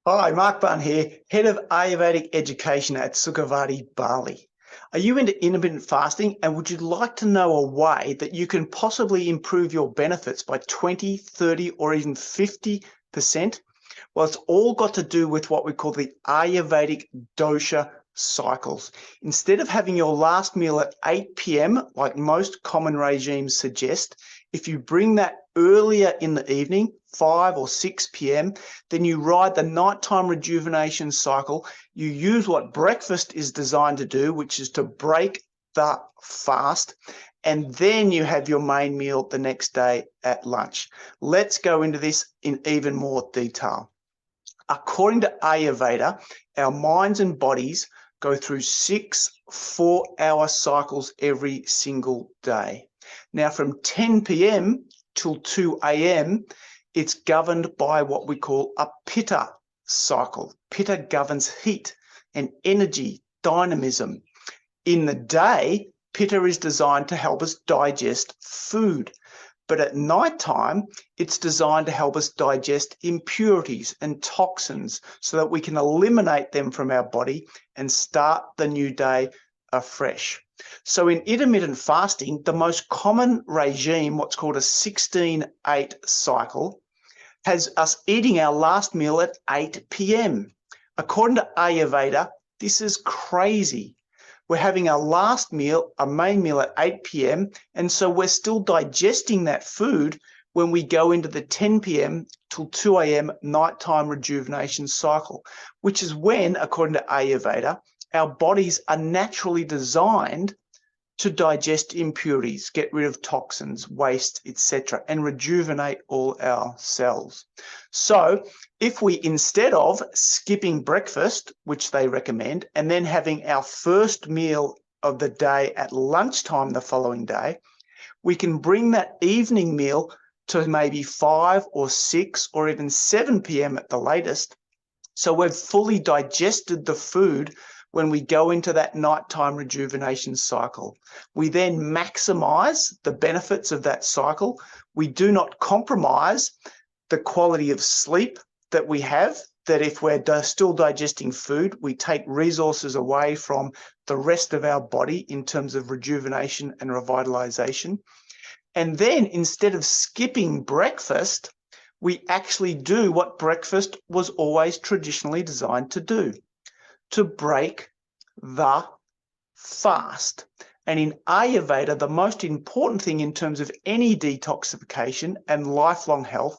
Hi, Mark Bunn here, Head of Ayurvedic Education at Sukhavati, Bali. Are you into intermittent fasting and would you like to know a way that you can possibly improve your benefits by 20, 30, or even 50%? Well, it's all got to do with what we call the Ayurvedic dosha cycles. Instead of having your last meal at 8 p.m., like most common regimes suggest, if you bring that earlier in the evening, 5 or 6 p.m., then you ride the nighttime rejuvenation cycle. You use what breakfast is designed to do, which is to break the fast, and then you have your main meal the next day at lunch. Let's go into this in even more detail. According to Ayurveda, our minds and bodies go through 6 4-hour cycles every single day. Now, from 10 p.m. till 2 a.m., it's governed by what we call a pitta cycle. Pitta governs heat and energy, dynamism. In the day, pitta is designed to help us digest food. But at nighttime, it's designed to help us digest impurities and toxins so that we can eliminate them from our body and start the new day afresh. So in intermittent fasting, the most common regime, what's called a 16-8 cycle, has us eating our last meal at 8 p.m. According to Ayurveda, this is crazy. We're having our last meal, a main meal at 8 p.m. And so we're still digesting that food when we go into the 10 p.m. till 2 a.m. nighttime rejuvenation cycle, which is when, according to Ayurveda, our bodies are naturally designed to digest impurities, get rid of toxins, waste, etc., and rejuvenate all our cells. So if we, instead of skipping breakfast, which they recommend, and then having our first meal of the day at lunchtime the following day, we can bring that evening meal to maybe 5 or 6 or even 7 p.m. at the latest. So we've fully digested the food when we go into that nighttime rejuvenation cycle. We then maximize the benefits of that cycle. We do not compromise the quality of sleep that we have, that if we're still digesting food, we take resources away from the rest of our body in terms of rejuvenation and revitalization. And then instead of skipping breakfast, we actually do what breakfast was always traditionally designed to do, to break the fast. And in Ayurveda, the most important thing in terms of any detoxification and lifelong health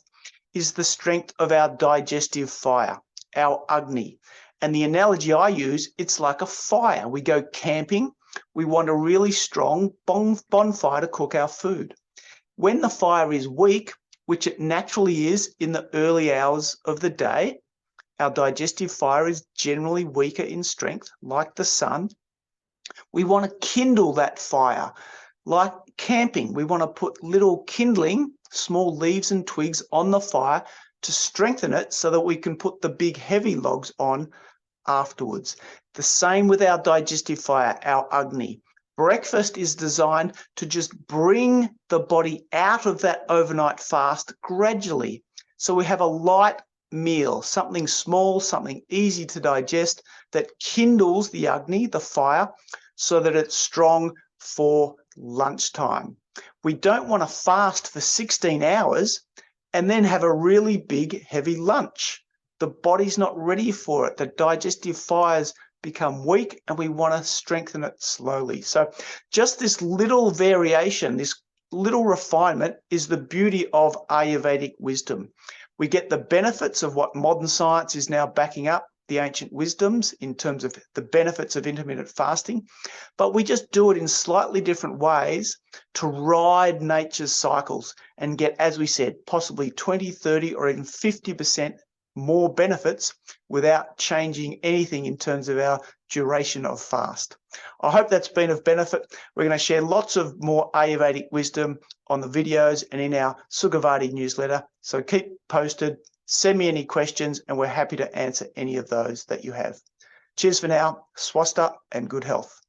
is the strength of our digestive fire, our Agni. And the analogy I use, it's like a fire. We go camping, we want a really strong bonfire to cook our food. When the fire is weak, which it naturally is in the early hours of the day, our digestive fire is generally weaker in strength, like the sun. We want to kindle that fire, like camping. We want to put little kindling, small leaves and twigs on the fire to strengthen it so that we can put the big heavy logs on afterwards. The same with our digestive fire, our Agni. Breakfast is designed to just bring the body out of that overnight fast gradually. So we have a light meal, something small, something easy to digest that kindles the Agni, the fire, so that it's strong for lunchtime. We don't want to fast for 16 hours and then have a really big, heavy lunch. The body's not ready for it. The digestive fires become weak and we want to strengthen it slowly. So just this little variation, this little refinement is the beauty of Ayurvedic wisdom. We get the benefits of what modern science is now backing up, the ancient wisdoms in terms of the benefits of intermittent fasting, but we just do it in slightly different ways to ride nature's cycles and get, as we said, possibly 20, 30, or even 50% more benefits without changing anything in terms of our duration of fast. I hope that's been of benefit. We're going to share lots of more Ayurvedic wisdom on the videos and in our Sukhavati newsletter. So keep posted, send me any questions, and we're happy to answer any of those that you have. Cheers for now, swasta, and good health.